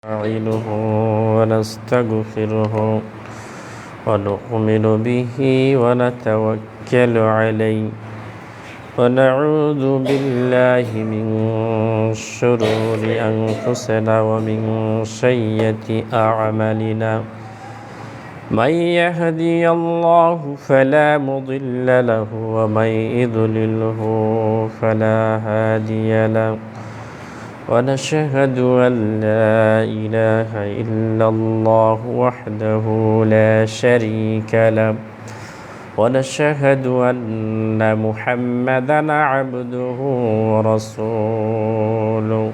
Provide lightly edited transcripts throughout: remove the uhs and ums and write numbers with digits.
نستعينه ونستغفره ونؤمن به ونتوكل عليه ونعوذ بالله من شرور أنفسنا ومن سيئات أعمالنا من يهدي الله فلا مضل له ومن يضلله فلا هادي له ونشهد أن لا إله إلا الله وحده لا شريك له ونشهد أن محمدًا عبده ورسوله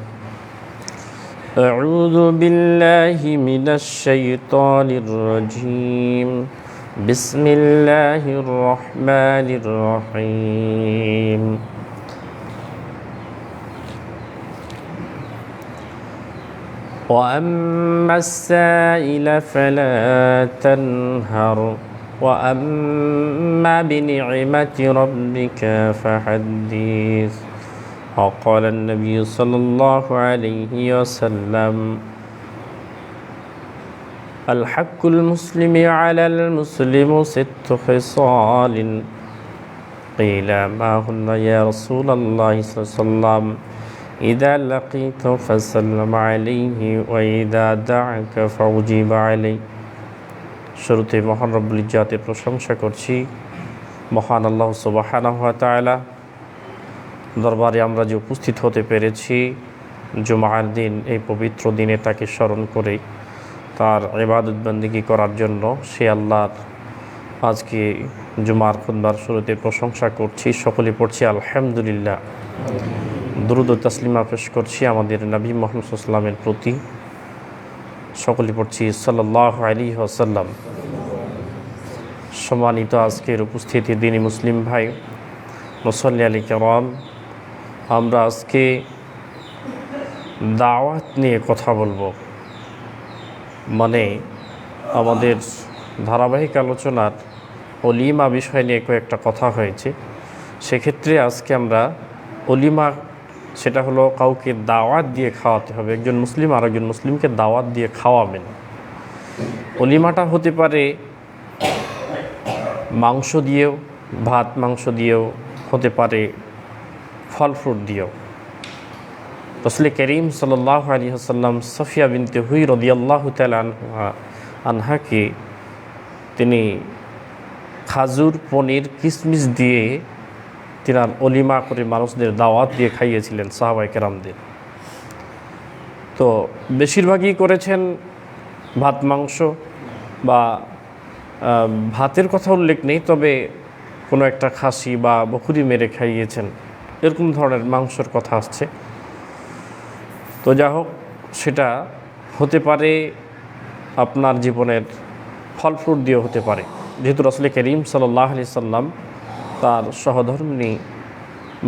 أعوذ بالله من الشيطان الرجيم بسم الله الرحمن الرحيم وأما السائل فلا تنهر وأما بنعمة ربك فحدث وقال النبي صلى الله عليه وسلم الحق المسلم على المسلم 6 خصال قيل ما هن يا رسول الله صلى الله عليه وسلم إذا لقيت فسلم عليه وإذا دعك فأجيب عليه শুরুতে মহান রব্বুল ইজ্জাতের প্রশংসা করছি। মহান আল্লাহ সুবহানাহু ওয়া তাআলা দরবারে আমরা যে উপস্থিত হতে পেরেছি জুমার দিন, এই পবিত্র দিনে তাকে স্মরণ করে তার ইবাদত বন্দেগী করার জন্য, সে আল্লাহর আজকে জুমার খুতবার শুরুতে প্রশংসা করছি। সকলে পড়ছি আলহামদুলিল্লাহ। দুরূদ ও তাসলিমা পেশ করছি আমাদের নবী মুহাম্মদ সাল্লাল্লাহু আলাইহি ওয়াসাল্লামের প্রতি। সকলে পড়ছি সাল্লাল্লাহু আলাইহি ওয়াসাল্লাম। সম্মানিত আজকের উপস্থিতি দিনী মুসলিম ভাই, মুসল্লি আলী কেরাম, আমরা আজকে দাওয়াত নিয়ে কথা বলবো। মানে আমাদের ধারাবাহিক আলোচনার অলিমা বিষয় নিয়ে কয়েকটা কথা হয়েছে, সেক্ষেত্রে আজকে আমরা অলিমা, সেটা হলো কাউকে দাওয়াত দিয়ে খাওয়াতে হবে। একজন মুসলিম আর একজন মুসলিমকে দাওয়াত দিয়ে খাওয়াবেন। অলিমাটা হতে পারে মাংস দিয়েও, ভাত মাংস দিয়েও হতে পারে, ফল ফ্রুট দিয়েও। রাসূল করিম সাল্লাল্লাহু আলাইহি ওয়াসাল্লাম সাফিয়া বিনতে হুই রাদিয়াল্লাহু তাআলা আনহাকে তিনি খাজুর, পনির, কিশমিশ দিয়ে তিনার অলিমা করে মানুষদের দাওয়াত দিয়ে খাইয়েছিলেন সাহাবায়ে কেরামদের। তো বেশিরভাগই করেছেন ভাত মাংস, বা ভাতের কথা উল্লেখ নেই, তবে কোনো একটা খাসি বা বকরি মেরে খাইয়েছেন, এরকম ধরনের মাংসর কথা আসছে। তো যা হোক, সেটা হতে পারে আপনার জীবনের ফল ফ্রুট দিয়ে হতে পারে, যেহেতু রাসূল করিম সাল্লাল্লাহু আলাইহি সাল্লাম তার সহধর্মিণী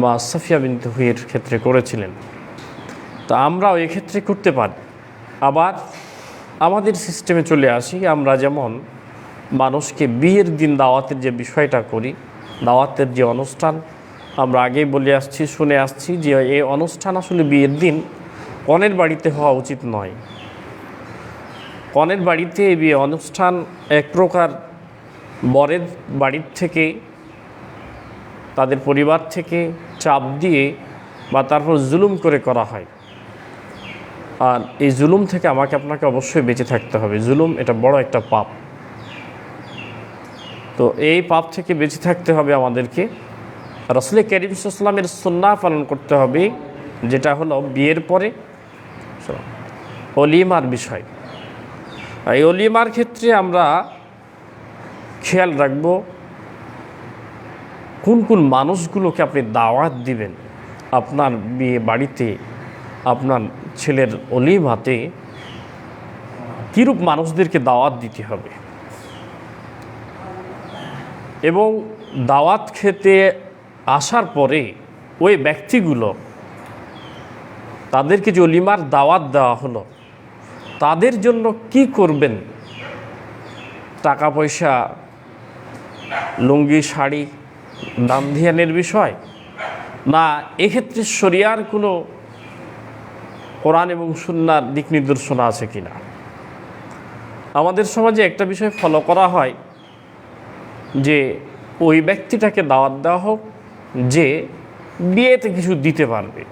মা সাফিয়া বিনতে হুইয়ের ক্ষেত্রে করেছিলেন। তো আমরাও এক্ষেত্রে করতে পারি। আবার আমাদের সিস্টেমে চলে আসি, আমরা যেমন মানুষকে বিয়ের দিন দাওয়াতের যে বিষয়টা করি, দাওয়াতের যে অনুষ্ঠান, আমরা আগেই বলে আসছি, শুনে আসছি যে এই অনুষ্ঠান আসলে বিয়ের দিন কনের বাড়িতে হওয়া উচিত নয়। কনের বাড়িতে এই বিয়ে অনুষ্ঠান এক প্রকার বরের বাড়ির থেকে, তাদের পরিবার থেকে চাপ দিয়ে বা তারপর জুলুম করে করা হয়। আর এই জুলুম থেকে আমাকে আপনাকে অবশ্যই বেঁচে থাকতে হবে। জুলুম এটা বড় একটা পাপ। তো এই পাপ থেকে বেঁচে থাকতে হবে আমাদেরকে। রাসূল করিম সাল্লাল্লাহু আলাইহি ওয়াসাল্লামের সুন্নাহ পালন করতে হবে, যেটা হলো বিয়ের পরে অলিমার বিষয়। এই অলিমার ক্ষেত্রে আমরা খেয়াল রাখব কোন কোন মানুষগুলোকে আপনি দাওয়াত দিবেন। আপনার বিয়ে বাড়িতে, আপনার ছেলের অলিমাতে কীরূপ মানুষদেরকে দাওয়াত দিতে হবে, এবং দাওয়াত খেতে আসার পরে ওই ব্যক্তিগুলো, তাদেরকে যে অলিমার দাওয়াত দেওয়া হলো, তাদের জন্য কি করবেন। টাকা পয়সা, লুঙ্গি, শাড়ি দান ধ্যানের বিষয়, না এক্ষেত্রে শরিয়ার কোনো কোরআন এবং সুন্নাহর দিক নির্দেশনা আছে কিনা। আমাদের সমাজে একটা বিষয় ফলো করা হয় যে ওই ব্যক্তিটাকে দাওয়াত দেওয়া হোক যে বিয়েতে কিছু দিতে পারবে।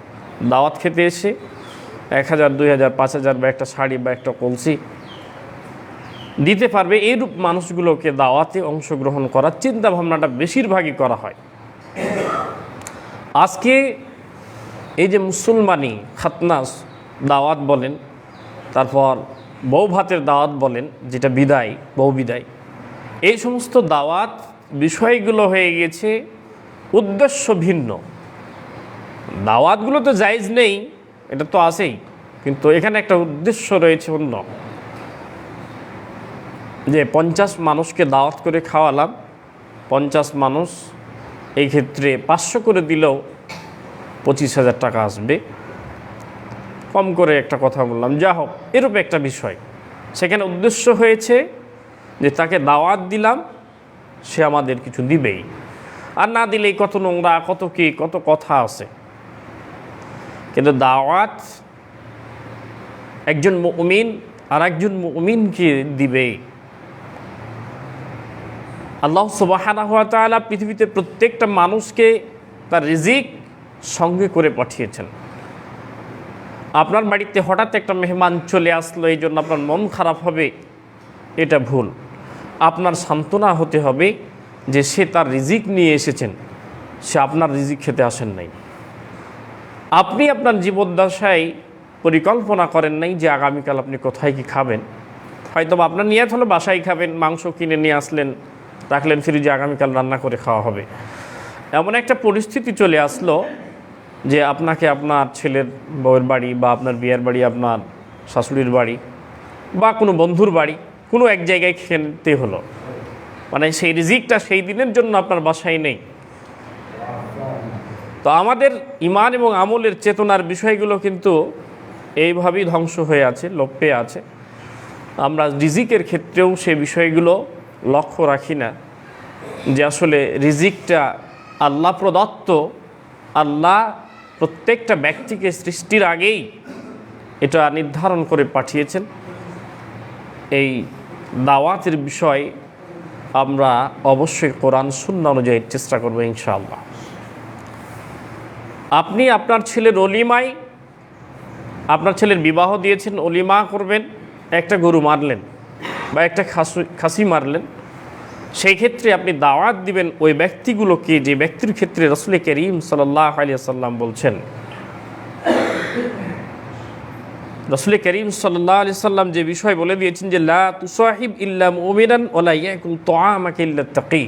দাওয়াত খেতে এসে 1000, 2000, 5000 বা একটা শাড়ি বা একটা কলসি দিতে পারবে, এইরূপ মানুষগুলোকে দাওয়াতে অংশগ্রহণ করার চিন্তা ভাবনাটা বেশিরভাগই করা হয়। আজকে এই যে মুসলমানি খাতনাস দাওয়াত বলেন, তারপর বউ ভাতের দাওয়াত বলেন, যেটা বিদায়, বউ বিদায়, এই সমস্ত দাওয়াত বিষয়গুলো হয়ে গেছে উদ্দেশ্য ভিন্ন। দাওয়াতগুলো তো জায়েজ নেই, এটা তো আছেই, কিন্তু এখানে একটা উদ্দেশ্য রয়েছে অন্য। যে 50 মানুষকে দাওয়াত করে খাওয়ালাম, 50 মানুষ, এই ক্ষেত্রে 500 করে দিলেও 25,000 টাকা আসবে, কম করে একটা কথা বললাম, যা হোক এরূপ একটা বিষয়। সেখানে উদ্দেশ্য হয়েছে যে তাকে দাওয়াত দিলাম, সে আমাদের কিছু দিবেই, আর না দিলেই কত নোংরা, কত কি, কত কথা আছে। কিন্তু দাওয়াত একজন মুমিন আর একজন মুমিনকে দিবে। আল্লাহ সুবহানাহু ওয়া তাআলা পৃথিবীতে প্রত্যেকটা মানুষকে তার রিজিক সঙ্গে করে পাঠিয়েছেন। আপনার বাড়িতে হঠাৎ একটা মেহমান চলে আসলো, এই জন্য আপনার মন খারাপ হবে, এটা ভুল। আপনার সান্ত্বনা হতে হবে যে সে তার রিজিক নিয়ে এসেছেন, সে আপনার রিজিক খেতে আসেন নাই। আপনি আপনার জীবদ্দশায় পরিকল্পনা করেন নাই যে আগামীকাল আপনি কোথায় কি খাবেন। হয়তো আপনার নিয়ত হলো বাসায় খাবেন, মাংস কিনে নিয়ে আসলেন, রাখলেন ফ্রিজে, আগামীকাল রান্না করে খাওয়া হবে। এমন একটা পরিস্থিতি চলে আসলো যে আপনাকে আপনার ছেলের বউয়ের বাড়ি বা আপনার বিয়ের বাড়ি, আপনার শাশুড়ির বাড়ি বা কোনো বন্ধুর বাড়ি, কোনো এক জায়গায় খেতে হলো, মানে সেই রিজিকটা সেই দিনের জন্য আপনার বাসায় নেই। তো আমাদের ঈমান এবং আমলের চেতনার বিষয়গুলো কিন্তু এইভাবেই ধ্বংস হয়ে আছে, লোপ পেয়ে আছে। আমরা রিজিকের ক্ষেত্রেও সে বিষয়গুলো লক্ষ্য রাখি না যে আসলে রিজিকটা আল্লাহ প্রদত্ত। আল্লাহ প্রত্যেকটা ব্যক্তিকে সৃষ্টির আগেই এটা নির্ধারণ করে পাঠিয়েছেন। এই দাওয়াতের বিষয় আমরা অবশ্যই কোরআন সুন্নাহ অনুযায়ী চেষ্টা করব ইনশাআল্লাহ। আপনি আপনার ছেলের অলিমায়, আপনার ছেলের বিবাহ দিয়েছেন, অলিমা করবেন, একটা গরু মারলেন বা একটা খাসি মারলেন, সেই ক্ষেত্রে আপনি দাওয়াত দিবেন ওই ব্যক্তিগুলোকে যে ব্যক্তির ক্ষেত্রে রাসূল করিম সাল্লাল্লাহু আলাইহি ওয়াসাল্লাম বলছেন, রাসূল করিম সাল্লাল্লাহু আলাইহি ওয়াসাল্লাম যে বিষয় বলে দিয়েছেন যে লা তুসাহিব ইল্লা মুমিনান ওয়া লা ইয়াকুল তুআমাকা ইল্লা তাকী,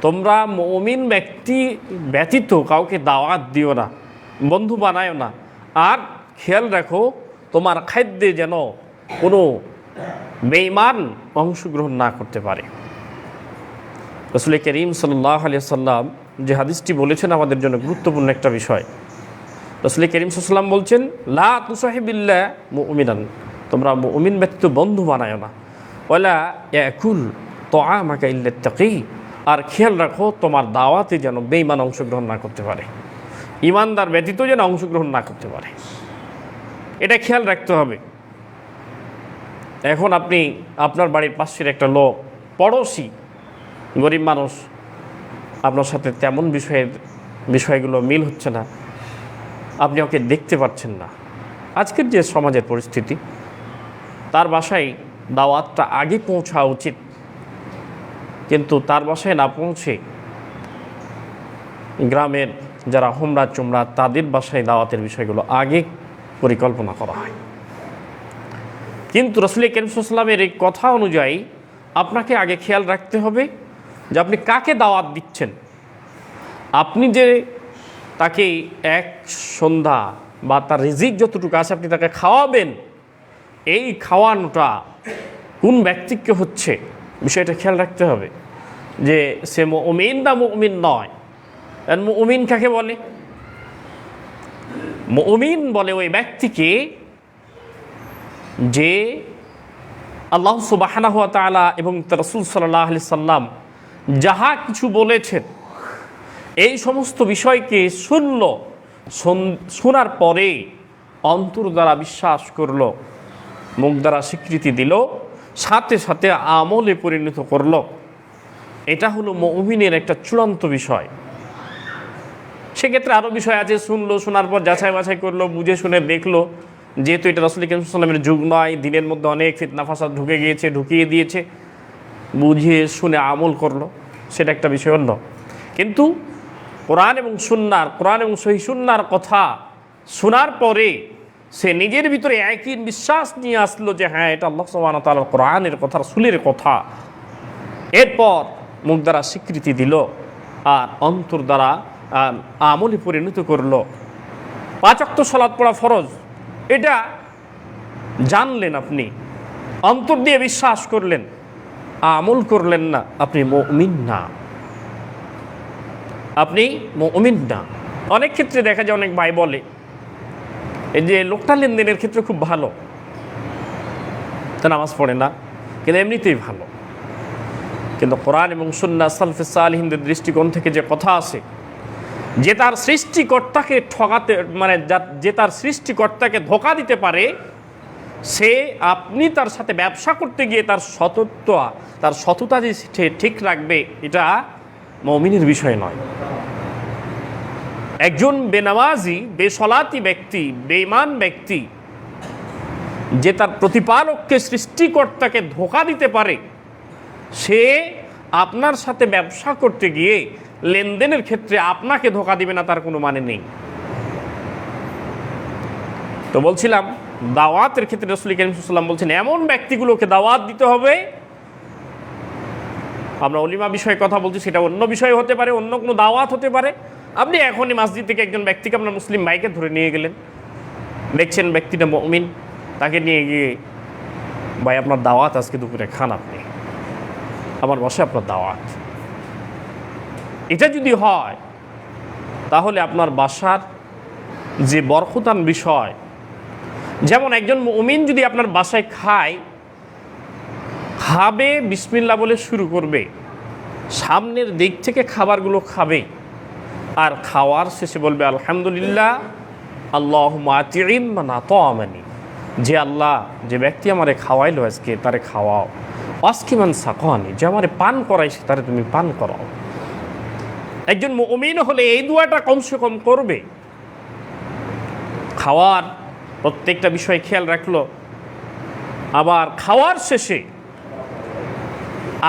তোমরা মুমিন ব্যক্তি ব্যতীত কাউকে দাওয়াত দিও না, বন্ধু বানায়ও না, আর খেয়াল রাখো তোমার খাদ্যে যেন কোনো বেঈমান অংশগ্রহণ না করতে পারে। রাসূল করিম সাল্লাল্লাহু আলাইহি ওয়াসাল্লাম যে হাদিসটি বলেছেন আমাদের জন্য গুরুত্বপূর্ণ একটা বিষয়। রাসূল করিম সাল্লাল্লাহু আলাইহি ওয়াসাল্লাম বলছেন লা তুসাহিবিল্লা মুমিনান, তোমরা মুমিন ব্যতীত বন্ধু বানায়ও না, ওয়ালা ইয়াকুল তুআমাকা ইল্লা তাকী, আর খেয়াল রাখো তোমার দাওয়াতে যেন বেঈমান অংশগ্রহণ না করতে পারে, ইমানদার ব্যতীত যেন অংশগ্রহণ না করতে পারে, এটা খেয়াল রাখতে হবে। এখন আপনি আপনার বাড়ির পাশের একটা লোক, পড়োশি, গরিব মানুষ, আপনার সাথে তেমন বিষয়গুলো মিল হচ্ছে না, আপনি ওকে দেখতে পাচ্ছেন না। আজকের যে সমাজের পরিস্থিতি, তার বাসায় দাওয়াতটা আগে পৌঁছা উচিত, কিন্তু তার বাসায় না পৌঁছে গ্রামের যারা হোমরা চোমরা তাদের বাসায় দাওয়াতের বিষয়গুলো আগে পরিকল্পনা করা হয়। কিন্তু রাসূল করিম সাল্লাল্লাহু আলাইহি ওয়াসাল্লামের এই কথা অনুযায়ী আপনাকে আগে খেয়াল রাখতে হবে যে আপনি কাকে দাওয়াত দিচ্ছেন। আপনি যে তাকে এক সন্ধ্যা বা তার রিজিক যতটুকু আছে আপনি তাকে খাওয়াবেন, এই খাওয়ানোটা কোন ব্যক্তিকে হচ্ছে বিষয়টা খেয়াল রাখতে হবে যে সে মুমিন না মুমিন নয়। মুমিন কাকে বলে? মুমিন বলে ওই ব্যক্তিকে যে আল্লাহ সুবহানাহু ওয়া তাআলা এবং তার রাসূল সাল্লাল্লাহু আলাইহি সাল্লাম যাহা কিছু বলেছেন এই সমস্ত বিষয়কে শোনার পরে অন্তর দ্বারা বিশ্বাস করলো, মুখ দ্বারা স্বীকৃতি দিল, সাথে সাথে আমলে পরিণত করলো, এটা হলো মুমিনের একটা চূড়ান্ত বিষয়। সেক্ষেত্রে আরও বিষয় আছে, শুনলো, শোনার পর যাচাই বাছাই করলো, বুঝে শুনে দেখলো, যেহেতু এটা রাসূল করিম সাল্লাল্লাহু আলাইহি ওয়াসাল্লামের যুগ নয়, দিনের মধ্যে অনেক ফিতনা ফাসাদ ঢুকে গিয়েছে, ঢুকিয়ে দিয়েছে, বুঝে শুনে আমল করলো, সেটা একটা বিষয় অন্য। কিন্তু কোরআন এবং সহিহ সুন্নাহর কথা শোনার পরে সে নিজের ভিতরে একই বিশ্বাস নিয়ে আসলো যে হ্যাঁ, এটা আল্লাহ সুবহানাহু ওয়া তাআলার কোরআনের কথা, রাসূলের কথা। এরপর মুখ দ্বারা স্বীকৃতি দিল আর অন্তর দ্বারা আমলে পরিণত করলো। 5 ওয়াক্ত সালাত পড়া ফরজ, এটা জানলেন আপনি, অন্তর দিয়ে বিশ্বাস করলেন, আমল করলেন না, আপনি মুমিন না, আপনি মুমিন না। অনেক ক্ষেত্রে দেখা যায় অনেক ভাই বলে এই যে লোকটা লেনদেনের ক্ষেত্রে খুব ভালো, তা নামাজ পড়ে না, কিন্তু এমনিতেই ভালো। কিন্তু কোরআন এবং সুন্নাহ সালফে সালিহিনদের দৃষ্টিকোণ থেকে যে কথা আছে, যে তার সৃষ্টিকর্তাকে ঠকাতে, মানে যে তার সৃষ্টিকর্তাকে ধোঁকা দিতে পারে, সে আপনি তার সাথে ব্যবসা করতে গিয়ে তার সততা যে ঠিক রাখবে, এটা মুমিনের বিষয় নয়। একজন বেনামাজি, বেসলাতি ব্যক্তি, বেঈমান ব্যক্তি যে তার প্রতিপালককে, সৃষ্টিকর্তাকে ধোঁকা দিতে পারে, সে আপনার সাথে ব্যবসা করতে গিয়ে লেনদেনের ক্ষেত্রে আপনাকে ধোঁকা দিবে না, তার কোনো মানে নেই। তো বলছিলাম দাওয়াতের ক্ষেত্রে রাসূল করিম সাল্লাল্লাহু আলাইহি ওয়াসাল্লাম বলছেন এমন ব্যক্তিগুলোকে দাওয়াত দিতে হবে। আমরা ওলিমা বিষয়ে কথা বলছি, সেটা অন্য বিষয় হতে পারে, অন্য কোনো দাওয়াত হতে পারে। আপনি এখনই মসজিদ থেকে একজন ব্যক্তিকে আপনার মুসলিম ভাইকে ধরে নিয়ে গেলেন, দেখছেন ব্যক্তিটা মুমিন, তাকে নিয়ে গিয়ে ভাই আপনার দাওয়াত, আজকে দুপুরে খান, আপনি আমার বাসায় আপনার দাওয়াত। এটা যদি হয় তাহলে আপনার বাসার যে বরকতান বিষয়, যেমন একজন মুমিন যদি আপনার বাসায় খাবে, বিসমিল্লাহ বলে শুরু করবে, সামনের দিক থেকে খাবারগুলো খাবে, আর খাওয়ার শেষে বলবে আলহামদুলিল্লাহ আল্লাহুম্মা আতি'ম মান আতা'মানি, যে আল্লাহ, যে ব্যক্তি আমারে খাওয়াইলো আজকে, তারে খাওয়াও। ওয়াসকিমান সাকানি, যে আমারে পান করাইছে, তারে তুমি পান করাও। একজন মুমিন হলে এই দোয়াটা কমসে কম করবে। খাওয়ার প্রত্যেকটা বিষয় খেয়াল রাখলো, আবার খাওয়ার শেষে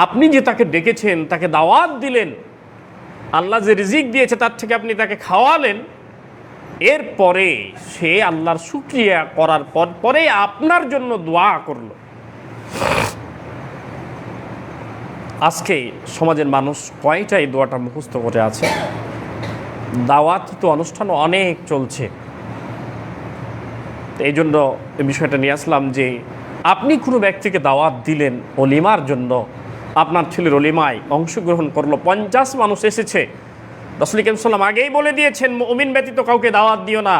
আপনি যে তাকে ডেকেছেন, তাকে দাওয়াত দিলেন, আল্লাহ যে রিজিক দিয়েছে তার থেকে আপনি তাকে খাওয়ালেন, এরপরে সে আল্লাহর শুকরিয়া করার পরে আপনার জন্য দোয়া করলো। আজকে সমাজের মানুষ কয়টা এই দোয়াটা মুখস্থ করে আছে? দাওয়াত তো অনুষ্ঠান অনেক চলছে, এই জন্য এই বিষয়টা নিয়ে আসলাম যে আপনি কোনো ব্যক্তিকে দাওয়াত দিলেন ওলিমার জন্য, আপনার ছেলের ওলিমায় অংশগ্রহণ করলো, 50 মানুষ এসেছে, রাসূল করিম সাল্লাল্লাহু আলাইহি ওয়াসাল্লাম আগেই বলে দিয়েছেন মুমিন ব্যতীত কাউকে দাওয়াত দিও না।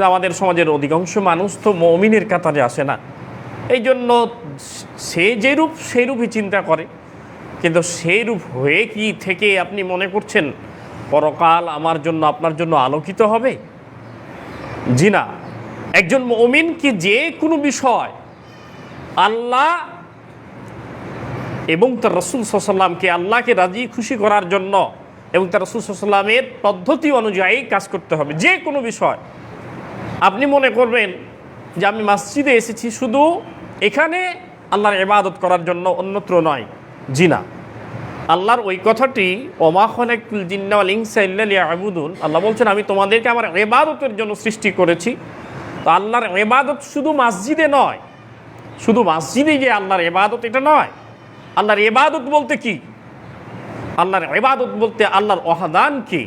আমাদের সমাজের অধিকাংশ মানুষ তো মুমিনের কাতারে আসে না, এই জন্য সে যেরূপ সেইরূপই চিন্তা করে। কিন্তু সেইরূপ হয়ে কি থেকে আপনি মনে করছেন পরকাল আমার জন্য, আপনার জন্য আলোকিত হবে? জি না। একজন মুমিন কি যে কোনো বিষয় আল্লাহ এবং তার রাসূল সাল্লাল্লাহু আলাইহি ওয়াসাল্লামকে, আল্লাহকে রাজি খুশি করার জন্য এবং তার রাসূল সাল্লাল্লাহু আলাইহি ওয়াসাল্লামের পদ্ধতি অনুযায়ী কাজ করতে হবে। যে কোনো বিষয় আপনি মনে করবেন যে আমি মসজিদে এসেছি শুধু এখানে আল্লাহর ইবাদত করার জন্য, অন্যত্র নয়, জি না। আল্লাহর ওই কথাটি ওমা খালাকতুল জিন্না ওয়াল ইনসা ইল্লা লিয়াবুদুন, আল্লাহ বলছেন আমি তোমাদেরকে আমার ইবাদতের জন্য সৃষ্টি করেছি। তো আল্লাহর ইবাদত শুধু মসজিদে নয়, শুধু মসজিদে যে আল্লাহর ইবাদত এটা নয়। আল্লাহর ইবাদত বলতে কি? আল্লাহর ইবাদত বলতে আল্লাহর ওয়াহদানকে,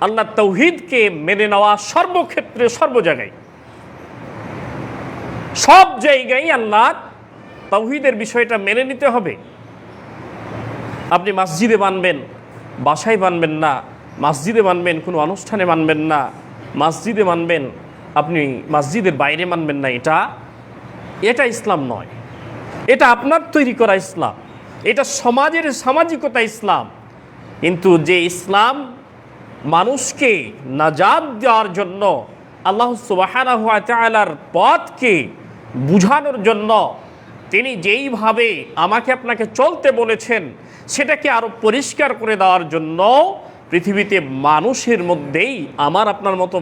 আল্লাহর তাওহীদকে মেনে নেওয়া, সর্বক্ষেত্রে সর্ব জায়গায়, সব জায়গায় আল্লাহর তাওহীদের বিষয়টা মেনে নিতে হবে। আপনি মসজিদে মানবেন, বাসায় মানবেন না, মসজিদে মানবেন কোনো অনুষ্ঠানে মানবেন না, মসজিদে মানবেন আপনি মসজিদের বাইরে মানবেন না, এটা ইসলাম নয়। এটা আপনার তৈরি করা ইসলাম, এটা সমাজের সামাজিকতা ইসলাম। কিন্তু যে ইসলাম মানুষকে নাজাত দেওয়ার জন্য, আল্লাহ সুবহানাহু ওয়া তাআলার পথকে বুঝানোর জন্য তিনি যেইভাবে আমাকে আপনাকে চলতে বলেছেন সেটাকে আরও পরিষ্কার করে দেওয়ার জন্য পৃথিবীতে মানুষের মধ্যেই, আমার আপনার মতো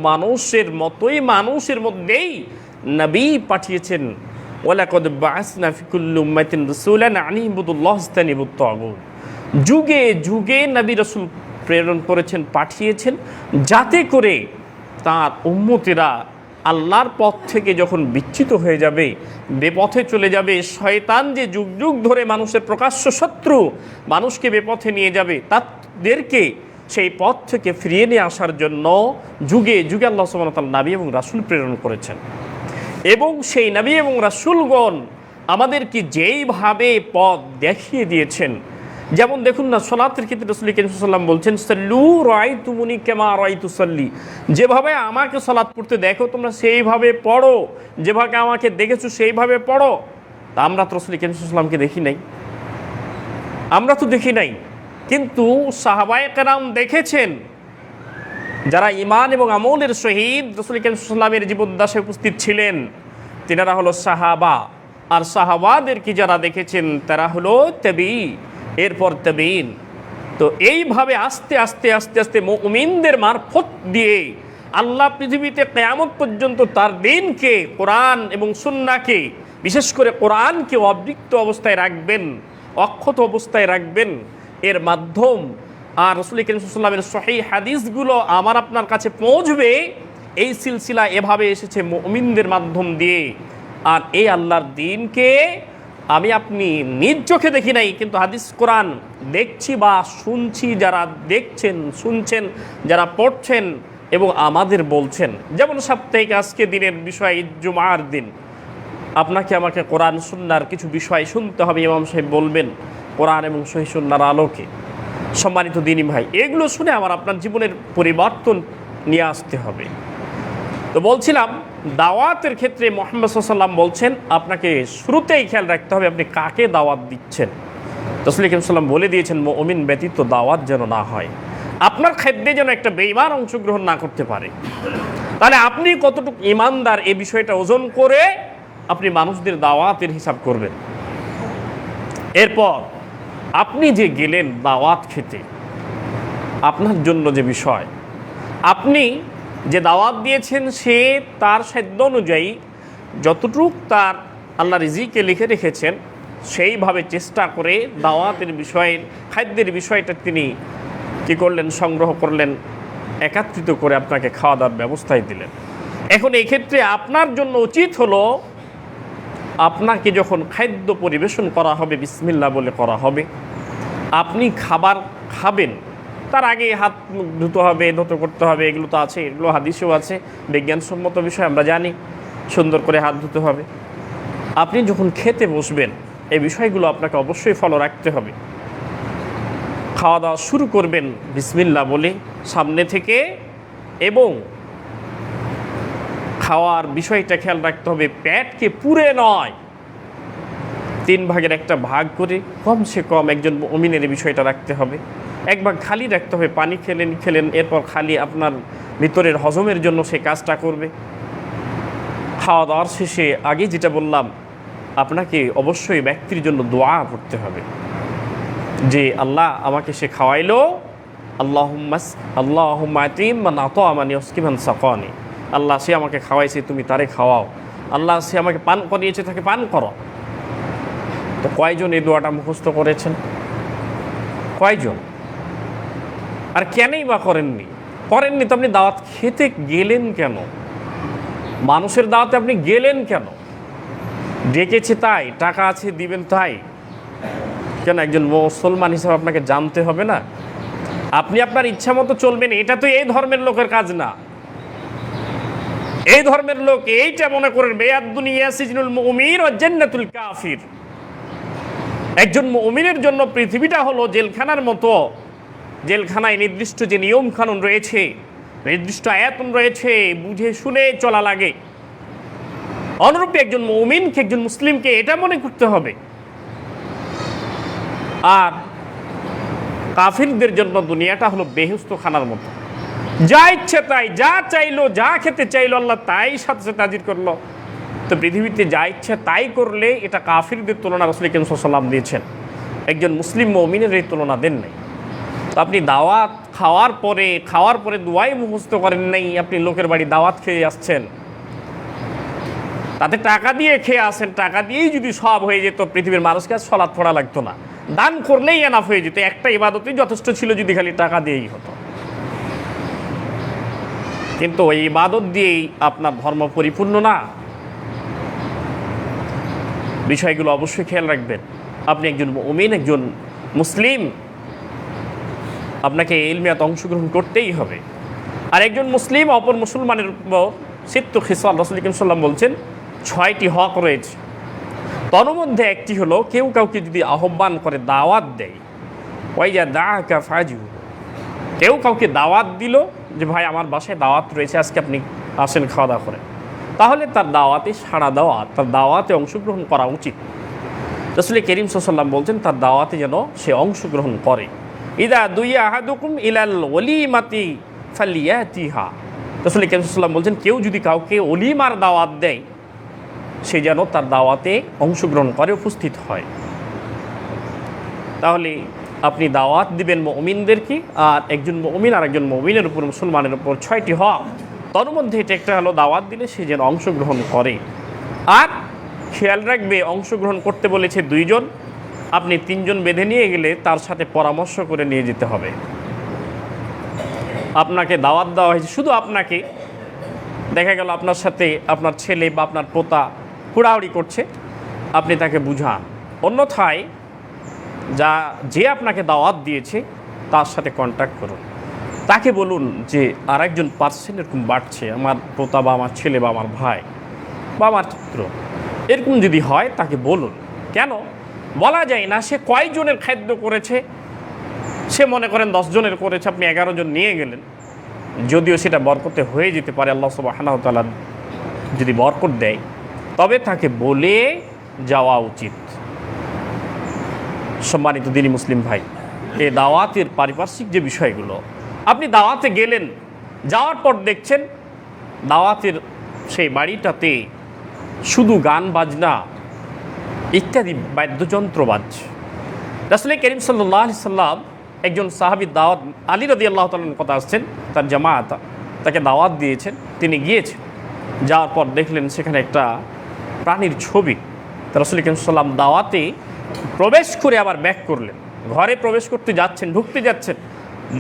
মানুষের মধ্যেই নবী পাঠিয়েছেন। ওয়ালাকাদ বা'আসনা ফি কুল্লি উম্মাতিন রাসূলান আন ইবুদুল্লাহ ওয়াজতানিবুত তাগুত। যুগে যুগে নবী রাসূল প্রেরণ করেছেন, পাঠিয়েছেন, যাতে করে তার উম্মতেরা আল্লাহর পথ থেকে যখন বিচ্যুত হয়ে যাবে, বেপথে চলে যাবে, শয়তান যে যুগ যুগ ধরে মানুষের প্রকাশ্য শত্রু, মানুষকে বেপথে নিয়ে যাবে, তাদেরকে সেই পথ থেকে ফিরিয়ে নিয়ে আসার জন্য যুগে যুগে আল্লাহ সুবহানাহু ওয়া তাআলা নবী এবং রাসূল প্রেরণ করেছেন। এবং সেই নবী এবং রাসূলগণ আমাদেরকে যেইভাবে পথ দেখিয়ে দিয়েছেন, যেমন দেখুন না, সালাতের ক্ষেত্রে রাসূল করিম সাল্লাল্লাহু আলাইহি ওয়াসাল্লাম বলছেন, সাল্লু রাআইতুমুনি কামা রাআইতু সাল্লি, যেভাবে আমাকে সালাত পড়তে দেখো তোমরা সেইভাবে পড়ো, যেভাবে আমাকে দেখেছো সেইভাবে পড়ো। তা আমরা তো রাসূল করিম সাল্লাল্লাহু আলাইহি ওয়াসাল্লামকে দেখি নাই, আমরা তো দেখি নাই, কিন্তু সাহাবায়ে কেরাম দেখেছেন। যারা ঈমান এবং আমলের সহিত রাসূল করিম সাল্লাল্লাহু আলাইহি ওয়াসাল্লামের জীবদ্দশায় উপস্থিত ছিলেন, তিনারা হলো সাহাবা। আর সাহাবাদেরকে যারা দেখেছেন তারা হলো তাবী, এরপর তাবেঈন। তো এইভাবে আস্তে আস্তে আস্তে আস্তে মুমিনদের মারফত দিয়ে আল্লাহ পৃথিবীতে কিয়ামত পর্যন্ত তার দ্বীনকে, কোরআন এবং সুন্নাহকে, বিশেষ করে কোরআনকে অবৃক্ত অবস্থায় রাখবেন, অক্ষত অবস্থায় রাখবেন। এর মাধ্যম আর রাসূল করিম সাল্লাল্লাহু আলাইহি ওয়াসাল্লামের সহিহ হাদিসগুলো আমার আপনার কাছে পৌঁছবে। এই সিলসিলা এভাবে এসেছে মুমিনদের মাধ্যম দিয়ে। আর এই আল্লাহর দ্বীনকে আমি আপনি নিজ চোখে দেখি নাই, কিন্তু হাদিস কোরআন দেখছি বা শুনছি, যারা দেখছেন শুনছেন, যারা পড়ছেন এবং আমাদের বলছেন। যেমন সাপ্তাহিক আজকে দিনের বিষয় জুমার দিন, আপনাকে আমাকে কোরআন সুন্নাহর কিছু বিষয় শুনতে হবে, ইমাম সাহেব বলবেন কোরআন এবং সহিহ সুন্নাহর আলোকে। সম্মানিত দ্বীনী ভাই, এগুলো শুনে আমার আপনার জীবনের পরিবর্তন নিয়ে আসতে হবে। তো বলছিলাম, দাওয়াতের ক্ষেত্রে মুহাম্মদ সাল্লাল্লাহু আলাইহি ওয়াসাল্লাম বলছেন আপনাকে শুরুতেই খেয়াল রাখতে হবে আপনি কাকে দাওয়াত দিচ্ছেন। রাসূল করিম সাল্লাল্লাহু আলাইহি ওয়াসাল্লাম বলে দিয়েছেন, মুমিন ব্যতীত দাওয়াত যেন না হয়, আপনার খাদ্যে যেন একটা বেঈমান অংশগ্রহণ না করতে পারে। তাহলে আপনি কতটুকু ঈমানদার এই বিষয়টা ওজন করে আপনি মানুষদের দাওয়াতের হিসাব করবেন। এরপর আপনি যে গেলেন দাওয়াত খেতে, আপনার জন্য যে বিষয়, আপনি যে দাওয়াত দিয়েছেন সে তার সাধ্য অনুযায়ী যতটুক তার আল্লাহ রিজিকে লিখে রেখেছেন সেইভাবে চেষ্টা করে দাওয়াতের বিষয়ের, খাদ্যের বিষয়টা তিনি কী করলেন, সংগ্রহ করলেন, একত্রিত করে আপনাকে খাওয়া দাওয়ার ব্যবস্থায় দিলেন। এখন এই ক্ষেত্রে আপনার জন্য উচিত হলো, আপনাকে যখন খাদ্য পরিবেশন করা হবে, বিসমিল্লাহ বলে করা হবে, আপনি খাবার খাবেন, তার আগে হাত মুখ ধুতে হবে, ধুতে করতে হবে, এগুলো তো আছে, এগুলো হাদিসেও আছে, বিজ্ঞানসম্মত বিষয় আমরা জানি, সুন্দর করে হাত ধুতে হবে। আপনি যখন খেতে বসবেন এই বিষয়গুলো আপনাকে অবশ্যই ফলো রাখতে হবে। খাওয়া দাওয়া শুরু করবেন বিসমিল্লাহ বলে সামনে থেকে, এবং খাওয়ার বিষয়টা খেয়াল রাখতে হবে পেটকে পুরে নয়, 3 ভাগের 1 ভাগ করে কমসে কম একজন মুমিনের বিষয়টা রাখতে হবে। 1 ভাগ খালি রাখতে হবে, পানি খেলেন, এরপর খালি আপনার ভিতরের হজমের জন্য সে কাজটা করবে। খাওয়া দাওয়ার শেষে আগে যেটা বললাম, আপনাকে অবশ্যই ব্যক্তির জন্য দোয়া পড়তে হবে যে আল্লাহ আমাকে সে খাওয়াইলো, আল্লাহুম্মা আতিমান আতামানি ওয়াসকিমান সাকানি, আল্লাহ সে আমাকে খাওয়াইছে তুমি তারে খাওয়াও, আল্লাহ সে আমাকে পান করিয়েছে তাকে পান করো। তো কয়জন এই দোয়াটা মুখস্থ করেছেন? কয়জন? আর কেনই বা করেননি? তো আপনি দাওয়াত খেতে গেলেন কেন? মানুষের দাওয়াতে আপনি গেলেন কেন? ডেকেছে তাই, টাকা আছে দিবেন তাই? কেন একজন মুসলমান হিসেবে আপনাকে জানতে হবে না? আপনি আপনার ইচ্ছা মতো চলবেন, এটা তো এই ধর্মের লোকের কাজ না। এই ধর্মের লোক এইটা মনে করেন বেয়াদ দুনিয়া সিজনুল মুমিন ওয়া জান্নাতুল কাফির, একজন মুমিনের জন্য পৃথিবীটা হলো জেলখানার মতো। জেলখানায় নির্দিষ্ট যে নিয়ম কানুন রয়েছে, নির্দিষ্ট আয়াতন রয়েছে, বুঝে শুনে চলা লাগে। অনুরূপে একজন মুমিনকে, একজন মুসলিমকে এটা মনে করতে হবে। আর কাফিরদের জন্য দুনিয়াটা হলো বেহেশত খানার মতো, যা ইচ্ছে তাই, যা চাইলো, যা খেতে চাইলো আল্লাহ তাই সাথে সাথে হাজির করলো। তো পৃথিবীতে যা ইচ্ছা তাই করলে এটা কাফিরদের তুলনা রাসূল করিম সাল্লাল্লাহু আলাইহি ওয়াসাল্লাম দিয়েছেন, একজন মুসলিম মুমিনের এই তুলনা দেন নাই। তো আপনি দাওয়াত খাওয়ার পরে দোয়াই মুখস্থ করেন নাই, আপনি লোকের বাড়ি দাওয়াত খেয়ে আসছেন, তাতে টাকা দিয়ে খেয়ে আসেন, টাকা দিয়েই যদি সব হয়ে যেত পৃথিবীর মানুষকে আর সালাত পড়া লাগতো না, দান করলেই এনাফ হয়ে যেত, একটা ইবাদতই যথেষ্ট ছিল যদি খালি টাকা দিয়েই হতো। কিন্তু ওই ইবাদত দিয়েই আপনার ধর্ম পরিপূর্ণ না। বিষয়গুলো অবশ্যই খেয়াল রাখবেন। আপনি একজন মুমিন, একজন মুসলিম, আপনাকে ইলমিয়াত অংশগ্রহণ করতেই হবে। আর একজন মুসলিম অপর মুসলমানের সিত্তু খিসাল রাসূল করিম সাল্লাল্লাহু আলাইহি ওয়াসাল্লাম বলছেন 6টি হক রয়েছে। তার মধ্যে একটি হলো কেউ কাউকে যদি আহ্বান করে, দাওয়াত দেয়, ওয়াইজা দাআকা ফাজু, কেউ কাউকে দাওয়াত দিল যে ভাই আমার বাসায় দাওয়াত রয়েছে, আজকে আপনি আসেন খাওয়া দাওয়া করেন, তাহলে তার দাওয়াতে সাড়া দেওয়া, তার দাওয়াতে অংশগ্রহণ করা উচিত। রাসূল করিম সাল্লাল্লাহু আলাইহি ওয়াসাল্লাম বলছেন তার দাওয়াতে যেন সে অংশগ্রহণ করে। ইদা দুইয়া আহাদুকুম ইলাল ওয়ালিমাতি ফালিয়াতিহা, রাসূল করিম সাল্লাল্লাহু আলাইহি ওয়াসাল্লাম বলছেন কেউ যদি কাউকে ওলিমার দাওয়াত দেয় সে যেন তার দাওয়াতে অংশগ্রহণ করে, উপস্থিত হয়। তাহলে আপনি দাওয়াত দিবেন মুমিনদেরকে, আর একজন মুমিন আর একজন মুমিনের উপর, মুসলমানের উপর 6টি হক। তার মধ্যে এটা একটা হলো দাওয়াত দিলে সে যেন অংশগ্রহণ করে। আর খেয়াল রাখবে, অংশগ্রহণ করতে বলেছে 2 জন, আপনি 3 জন বেঁধে নিয়ে গেলে তার সাথে পরামর্শ করে নিয়ে যেতে হবে। আপনাকে দাওয়াত দেওয়া হয়েছে, শুধু আপনাকে, দেখা গেল আপনার সাথে আপনার ছেলে বা আপনার পোতা হুড়াহুড়ি করছে, আপনি তাকে বুঝান। অন্যথায় যে আপনাকে দাওয়াত দিয়েছে তার সাথে কন্ট্যাক্ট করুন, তাকে বলুন যে আর একজন পার্সন এরকম বাড়ছে, আমার পোতা বা আমার ছেলে বা আমার ভাই বা আমার পুত্র, এরকম যদি হয় তাকে বলুন। কেন বলা যায় না সে কয়জনের খাদ্য করেছে, সে মনে করেন 10 জনের করেছে, আপনি 11 জন নিয়ে গেলেন, যদিও সেটা বরকতে হয়ে যেতে পারে, আল্লাহ সুবহানাহু ওয়া তাআলা যদি বরকত দেয়, তবে তাকে বলে যাওয়া উচিত। সম্মানিত দিনী মুসলিম ভাই, এই দাওয়াতের পারিপার্শ্বিক যে বিষয়গুলো, আপনি দাওয়াতে গেলেন, যাওয়ার পর দেখছেন দাওয়াতের সেই বাড়িটাতে শুধু গান বাজনা ইত্যাদি বাদ্যযন্ত্র বাজছে। রাসূল করিম সাল্লাল্লাহু আলাইহি সাল্লাম একজন সাহাবীর দাওয়াত, আলী রাদিয়াল্লাহু তাআলার কথা আসছেন, তার জামাত তাকে দাওয়াত দিয়েছেন, তিনি গিয়েছেন, যাওয়ার পর দেখলেন সেখানে একটা প্রাণীর ছবি। রাসূল করিম সাল্লাল্লাহু আলাইহি সাল্লাম দাওয়াতে প্রবেশ করে আবার ব্যাক করলেন, ঘরে প্রবেশ করতে যাচ্ছেন, ঢুকতে যাচ্ছেন,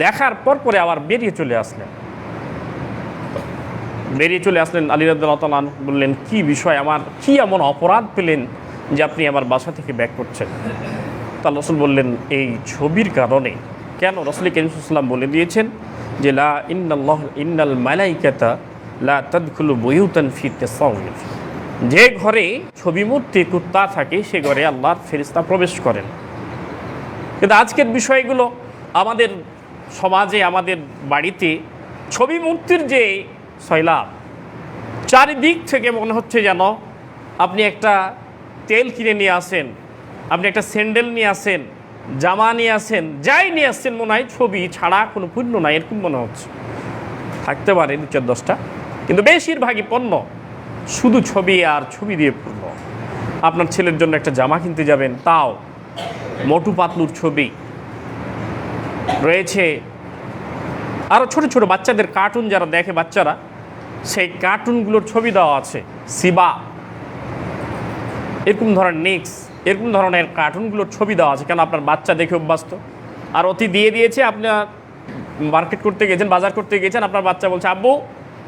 দেখার পরে আবার বেরিয়ে চলে আসলেন। আলী রাদিয়াল্লাহু তাআলা বললেন, কি বিষয়, আমার কি এমন অপরাধ পেলেন যে আপনি আমার বাসা থেকে ব্যাক করছেন? তা রাসূল বললেন, এই ছবির কারণে। কেন? রাসূল করিম সাল্লাল্লাহু আলাইহি ওয়াসাল্লাম বলে দিয়েছেন যে লা ইন্নাল মালাইকাতা লা তাদখুলু বুয়ুতান ফি তাসাউর, যে ঘরে ছবি মূর্তি কুত্তা থাকে সে ঘরে আল্লাহর ফেরেশতা প্রবেশ করেন। কিন্তু আজকের বিষয়গুলো আমাদের সমাজে, আমাদের বাড়িতে ছবি মূর্তির যে সয়লাব, চারিদিক থেকে মনে হচ্ছে যেন আপনি একটা তেল কিনে নিয়ে আসেন, আপনি একটা স্যান্ডেল নিয়ে আসেন, জামা নিয়ে আসেন, যাই নিয়ে আসছেন, মনে হয় ছবি ছাড়া কোনো পণ্য নাই, এরকম মনে হচ্ছে। থাকতে পারে 2-4-10টা, কিন্তু বেশিরভাগই পণ্য শুধু ছবি আর ছবি দিয়ে পূর্ণ। আপনার ছেলের জন্য একটা জামা কিনতে যাবেন, তাও মোটু পাতলুর ছবি রয়েছে। আরও ছোট ছোট বাচ্চাদের কার্টুন যারা দেখে বাচ্চারা, সেই কার্টুনগুলোর ছবি দেওয়া আছে, সিবা, এরকম ধরনের নেক্স, এরকম ধরনের কার্টুনগুলোর ছবি দেওয়া আছে। কেন? আপনার বাচ্চা দেখে অভ্যস্ত। আর অতি দিয়ে দিয়েছে, আপনার মার্কেট করতে গেছেন, বাজার করতে গেছেন, আপনার বাচ্চা বলছে আব্বু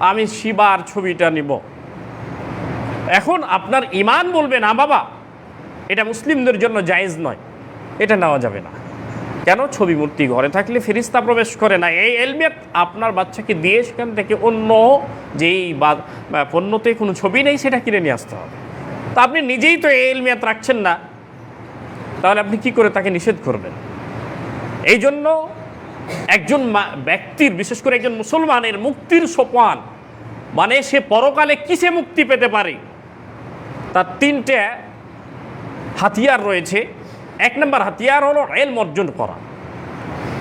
আমি শিবার ছবিটা নিব। এখন আপনার ইমান বলবে না বাবা, এটা মুসলিমদের জন্য জায়েজ নয়, এটা নেওয়া যাবে না। কেন? ছবি মূর্তি ঘরে থাকলে ফেরেশতা প্রবেশ করে না। এই এলমিয়াত আপনার বাচ্চাকে দিয়ে সেখান থেকে অন্য যেই পণ্যতে কোনো ছবি নেই সেটা কিনে নিয়ে আসতে হবে। তা আপনি নিজেই তো এই এলমিয়াত রাখছেন না, তাহলে আপনি কি করে তাকে নিষেধ করবেন? এই জন্য একজন ব্যক্তির, বিশেষ করে একজন মুসলমানের মুক্তির সোপান, মানে সে পরকালে কিসে মুক্তি পেতে পারে, তার 3টে হাতিয়ার রয়েছে। 1 নম্বর হাতিয়ার হলো ইলম অর্জন করা।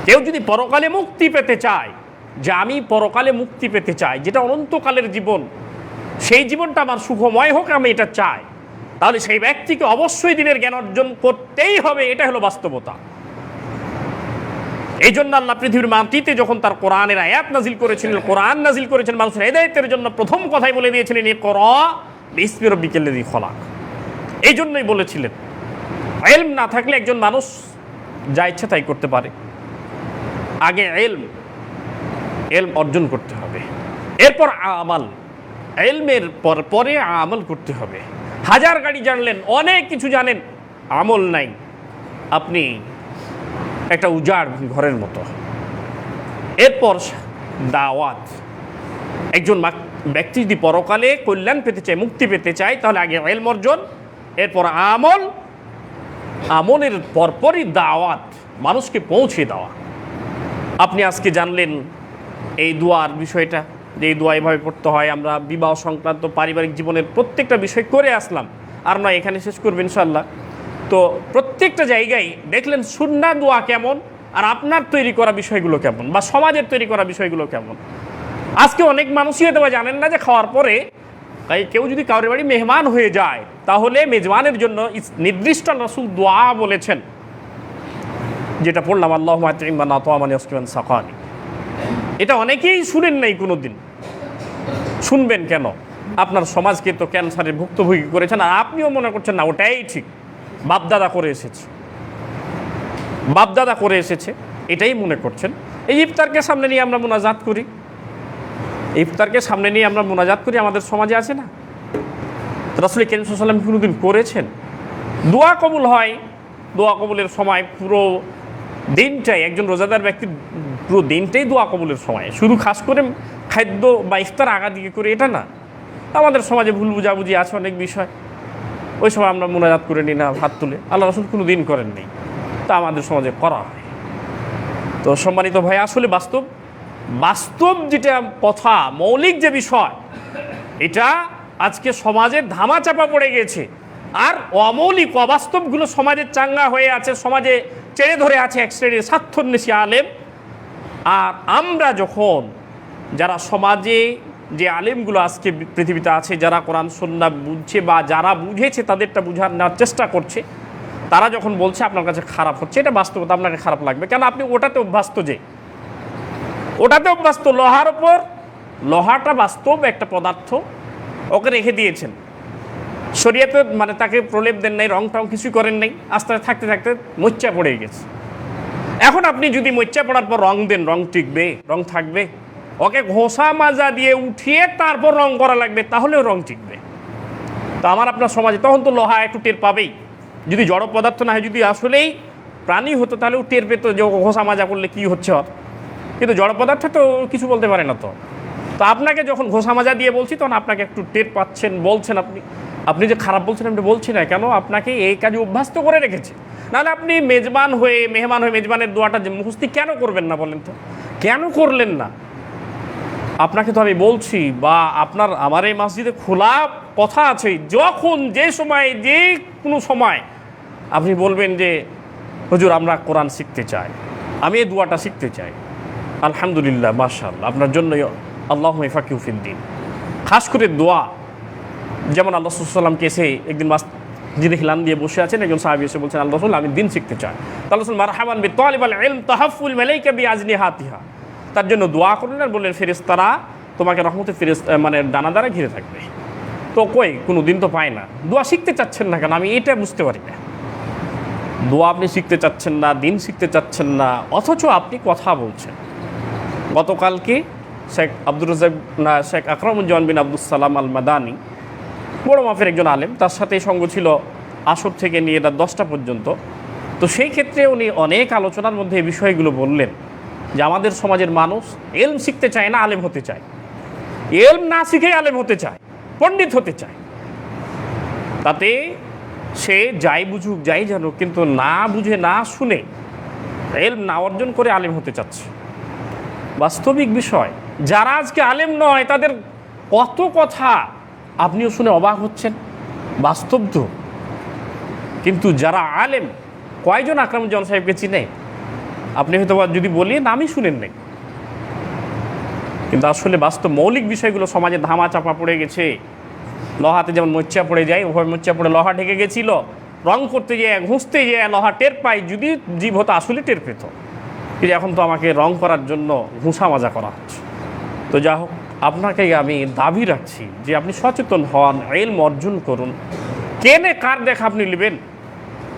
কেউ যদি পরকালে মুক্তি পেতে চায় যে আমি পরকালে মুক্তি পেতে চাই, যেটা অনন্তকালের জীবন, সেই জীবনটা আমার সুখময় হোক, আমি এটা চাই, তাহলে সেই ব্যক্তিকে অবশ্যই দিনের জ্ঞান অর্জন করতেই হবে। এটা হলো বাস্তবতা। এই জন্য আল্লাহ পৃথিবীর মাটিতে যখন তার কোরআনের আয়াত নাজিল করেছিলেন, কোরআন নাজিল করেছেন মানুষের হেদায়েতের জন্য, প্রথম কথাই বলে দিয়েছিলেন ইকরা বিসমি রাব্বিকাল্লাযী খলাক। এই জন্যই বলেছিলেন ইলম না থাকলে একজন মানুষ যা ইচ্ছা তাই করতে পারে। আগে ইলম অর্জন করতে হবে, এরপর আমাল, ইলমের পরে আমল করতে হবে। হাজার গাড়ি জানলেন, অনেক কিছু জানেন, আমল নাই, আপনি একটা উজাড় ঘরের মতো। এরপর দাওয়াত। একজন ব্যক্তি যদি পরকালে কল্যাণ পেতে চায়, মুক্তি পেতে চায়, তাহলে আগে ইলম অর্জন, এরপর আমল, আমলের পরপরই দাওয়াত, মানুষকে পৌঁছে দেওয়া। আপনি আজকে জানলেন এই দোয়ার বিষয়টা, যে এই দোয়া এভাবে পড়তে হয়। আমরা বিবাহ সংক্রান্ত পারিবারিক জীবনের প্রত্যেকটা বিষয় করে আসলাম, আর নয় এখানে শেষ করবেন ইনশাআল্লাহ। তো প্রত্যেকটা জায়গায় দেখলেন সুন্নাহ দোয়া কেমন, আর আপনার তৈরি করা বিষয়গুলো কেমন, বা সমাজের তৈরি করা বিষয়গুলো কেমন। আজকে অনেক মানুষই হয়তো জানেন না যে খাওয়ার পরে কেউ যদি কারোর বাড়ি মেহমান হয়ে যায়, তাহলে মেজবানের জন্য নির্দিষ্ট রাসূল দোয়া বলেছেন, যেটা পড়লাম আল্লাহুম্মা আত'ইম মান আত'আমানি ওয়াসকিমান সাকানি। এটা অনেকেই শুনেন নাই কোনোদিন। শুনবেন কেন? আপনার সমাজকে তো ক্যান্সারের ভুক্তভোগী করেছেন, আর আপনিও মনে করছেন না ওটাই ঠিক, বাপদাদা করে এসেছে, বাপদাদা করে এসেছে, এটাই মনে করছেন। এই ইফতারকে সামনে নিয়ে আমরা মোনাজাত করি, ইফতারকে সামনে নিয়ে আমরা মোনাজাত করি, আমাদের সমাজে আছে না? রাসূল কারীম সাল্লাল্লাহু আলাইহি ওয়াসাল্লাম কোনোদিন করেছেন? দোয়া কবুল হয়, দোয়া কবুলের সময় পুরো দিনটাই, একজন রোজাদার ব্যক্তির পুরো দিনটাই দোয়া কবুলের সময়, শুধু খাস করে খাদ্য বা ইফতার আগা দিকে করে এটা না। আমাদের সমাজে ভুল বুঝাবুঝি আছে অনেক বিষয়, ওই সময় আমরা মোনাজাত করে নিই না হাত তুলে, আল্লাহ রাসূল কোনো দিন করেননি, তা আমাদের সমাজে করা হয়। তো সম্মানিত ভাই, আসলে বাস্তব যেটা কথা, মৌলিক যে বিষয়, এটা আজকে সমাজের ধামাচাপা পড়ে গেছে, আর অমৌলিক অবাস্তবগুলো সমাজে চাঙ্গা হয়ে আছে, সমাজে চেড়ে ধরে আছে এক শ্রেণীর স্বার্থন্বেষী আলেম। আর আমরা যখন, যারা সমাজে যে আলেমগুলো আজকে পৃথিবীতে আছে, যারা কোরআন সুন্নাহ বুঝছে বা যারা বুঝেছে তাদেরটা বুঝার নেওয়ার চেষ্টা করছে, তারা যখন বলছে আপনার কাছে খারাপ হচ্ছে, এটা বাস্তবতা, আপনাকে খারাপ লাগবে কেন? আপনি ওটাতে অভ্যস্ত, ওটাতে অভ্যস্ত। লোহার ওপর, লোহাটা বাস্তব একটা পদার্থ, ওকে রেখে দিয়েছেন শরীয়তে, মানে তাকে প্রলেপ দেন নাই, রং টং কিছুই করেন নাই, আস্তে আস্তে থাকতে থাকতে মোচ্চা পড়ে গেছে। এখন আপনি যদি মোচ্চা পড়ার পর রং দেন, রং টিকবে? রং থাকবে? ওকে ঘষা মাজা দিয়ে উঠিয়ে তারপর রং করা লাগবে, তাহলেও রং টিকবে। তো আমার আপনার সমাজে তখন তো লোহা একটু টের পাবেই, যদি জড় পদার্থ না হয়, যদি আসলেই প্রাণী হতো তাহলেও টের পেত যে ঘষা মাজা করলে কী হচ্ছে। কিন্তু জড় পদার্থ তো কিছু বলতে পারে না। তো আপনাকে যখন ঘষা মাজা দিয়ে বলছি, তখন আপনাকে একটু টের পাচ্ছেন, বলছেন। আপনি যে খারাপ বলছেন আমি বলছি না, কেন? আপনাকে এই কাজে অভ্যস্ত করে রেখেছে। নাহলে আপনি মেহমান হয়ে মেজবানের দোয়াটা যে মুখস্থি কেন করবেন না বলেন তো? কেন করলেন না? আপনাকে তো আমি বলছি, বা আমার এই মসজিদে খোলা কথা আছে, যখন যে সময়, যে কোনো সময় আপনি বলবেন যে হুজুর আমরা কোরআন শিখতে চাই, আমি এই দোয়াটা শিখতে চাই, আলহামদুলিল্লাহ, মাশাআল্লাহ, আপনার জন্যই আল্লাহুম্মা ফাকিহু ফিদ্দীন। খাস করে দোয়া, যেমন আল্লাহ রাসূল সাল্লাল্লাহু আলাইহি ওয়াসাল্লামকে এসে একদিন মসজিদে হিলান দিয়ে বসে আছেন, একজন সাহাবী এসে বলছেন, আল্লাহ রাসূল আমি দিন শিখতে চাই। আল্লাহ রাসূল মারহাবান বিতালিবাল ইলম তাহাফুল মালাইকা বিআজনিহাতিহা, তার জন্য দোয়া করলেন আর বললেন ফেরেশতারা তোমাকে রহমতের মানে ডানা দ্বারা ঘিরে থাকবে। তো কই কোনো দিন তো পায় না। দোয়া শিখতে চাচ্ছেন না কেন? আমি এটা বুঝতে পারি না। দোয়া আপনি শিখতে চাচ্ছেন না, দিন শিখতে চাচ্ছেন না, অথচ আপনি কথা বলছেন। গতকালকে শেখ আকরামুজ্জামান বিন আব্দুস সালাম আল মাদানী, বড় মাপের একজন আলেম, তার সাথে সঙ্গ ছিল আসর থেকে নিয়ে রাত 10টা পর্যন্ত। তো সেই ক্ষেত্রে উনি অনেক আলোচনার মধ্যে এই বিষয়গুলো বললেন যে আমাদের সমাজের মানুষ এলম শিখতে চায় না, আলেম হতে চায়। এলম না শিখে আলেম হতে চায়, পণ্ডিত হতে চায়। তাতে সে যাই বুঝুক যাই জানুক, কিন্তু না বুঝে না শুনে এলম না অর্জন করে আলেম হতে চাচ্ছে। বাস্তবিক বিষয়, যারা আজকে আলেম নয় তাদের কত কথা আপনিও শুনে অবাক হচ্ছেন, বাস্তব তো। কিন্তু যারা আলেম, কয়জন আকরামুজ্জামান সাহেবকে চিনে? আপনি হয়তো যদি বলি নামই শুনেন নাই। কিন্তু আসলে বাস্তব মৌলিক বিষয়গুলো সমাজে ধামা চাপা পড়ে গেছে। লোহাতে যেমন মোচ্চা পড়ে যায়, ওভাবে মোচ্চা পড়ে লোহা ঢেকে গেছিল। রং করতে যেয়ে ঘুষতে যেয়ে লোহা টের পাই, যদি জীব হতো আসলে টের পেত। কিন্তু এখন তো আমাকে রং করার জন্য ঘুষা মাজা করা হচ্ছে। তো যা হোক, আপনাকে আমি দাবি রাখছি যে আপনি সচেতন হন, ইলম অর্জন করুন। কেনে কার দেখা আপনি নেবেন?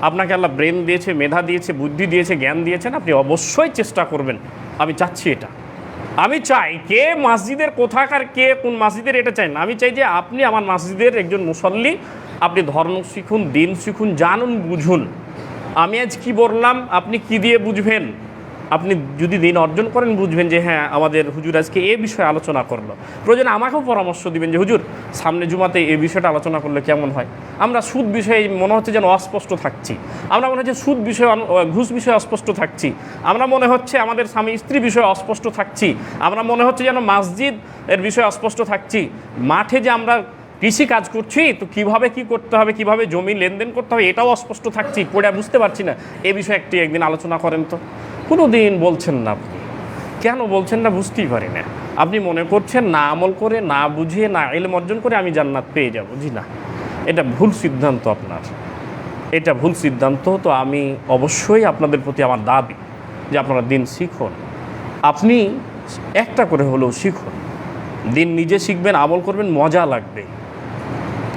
আপনাকে আল্লাহ ব্রেন দিয়েছে, মেধা দিয়েছে, বুদ্ধি দিয়েছে, জ্ঞান দিয়েছেন, আপনি অবশ্যই চেষ্টা করবেন। আমি চাচ্ছি এটা, আমি চাই কে মসজিদের কোথাকার, কে কোন মসজিদের, এটা চাই না। আমি চাই যে আপনি আমার মসজিদের একজন মুসল্লি, আপনি ধর্ম শিখুন, দিন শিখুন, জানুন, বুঝুন। আমি আজ কি বললাম, আপনি কি দিয়ে বুঝবেন? আপনি যদি দিন অর্জন করেন, বুঝবেন যে হ্যাঁ, আমাদের হুজুর আজকে এ বিষয়ে আলোচনা করলো। প্রয়োজনে আমাকেও পরামর্শ দিবেন যে হুজুর, সামনে জুমাতে এই বিষয়টা আলোচনা করলে কেমন হয়। আমরা সুদ বিষয়ে মনে হচ্ছে যেন অস্পষ্ট থাকছি, আমরা মনে হচ্ছে সুদ বিষয়ে, ঘুষ বিষয়ে অস্পষ্ট থাকছি, আমরা মনে হচ্ছে আমাদের স্বামী স্ত্রী বিষয়ে অস্পষ্ট থাকছি, আমরা মনে হচ্ছে যেন মসজিদ এর বিষয়ে অস্পষ্ট থাকছি। মাঠে যে আমরা কৃষি কাজ করছি, তো কিভাবে কি করতে হবে, কিভাবে জমি লেনদেন করতে হবে, এটাও অস্পষ্ট থাকছি, পড়ে বুঝতে পারছি না। এ বিষয়ে একদিন আলোচনা করেন। তো কোনো দিন বলছেন না। আপনি কেন বলছেন না বুঝতেই পারি না। আপনি মনে করছেন না আমল করে, না বুঝে, না ইলম অর্জন করে আমি জান্নাত পেয়ে যাব। জি না, এটা ভুল সিদ্ধান্ত আপনার, এটা ভুল সিদ্ধান্ত। তো আমি অবশ্যই আপনাদের প্রতি আমার দাবি যে আপনারা দিন শিখুন, আপনি একটা করে হলেও শিখুন। দিন নিজে শিখবেন, আমল করবেন, মজা লাগবে।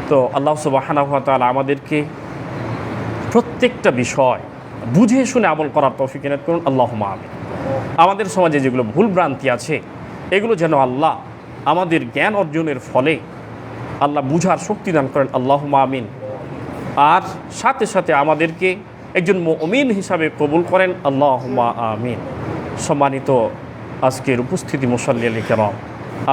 তো আল্লাহ সুবহানাহু ওয়া তাআলা আমাদেরকে প্রত্যেকটা বিষয় বুঝে শুনে আমল করার তৌফিক এনায়েত করুন। আল্লাহুম্মা আমিন। আমাদের সমাজে যেগুলো ভুল ভ্রান্তি আছে, এগুলো যেন আল্লাহ আমাদের জ্ঞান অর্জনের ফলে আল্লাহ বুঝার শক্তি দান করেন। আল্লাহুম্মা আমিন। আর সাথে সাথে আমাদেরকে একজন মুমিন হিসাবে কবুল করেন। আল্লাহুম্মা আমিন। সম্মানিত আজকের উপস্থিতি মুসাল্লি কেরাম,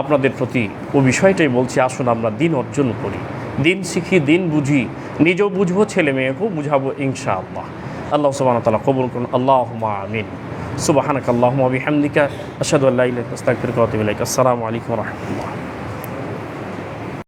আপনাদের প্রতি ও বিষয়টাই বলছি, আসুন আমরা দিন অর্জন করি, দিন শিখি, দিন বুঝি, নিজেও বুঝবো, ছেলে মেয়েকেও বুঝাবো ইনশাআল্লাহ। আল্লাহ সুবহানাহু ওয়া তাআলা কবুল করুন। আল্লাহুম্মা আমিন। সুবহানাকাল্লাহুম্মা ওয়া বিহামদিকা, আশহাদু আল্লা ইলাহা ইল্লা আনতা, আস্তাগফিরুকা ওয়া আতুবু ইলাইক। আসসালামু আলাইকুম ওয়া রাহমাতুল্লাহ।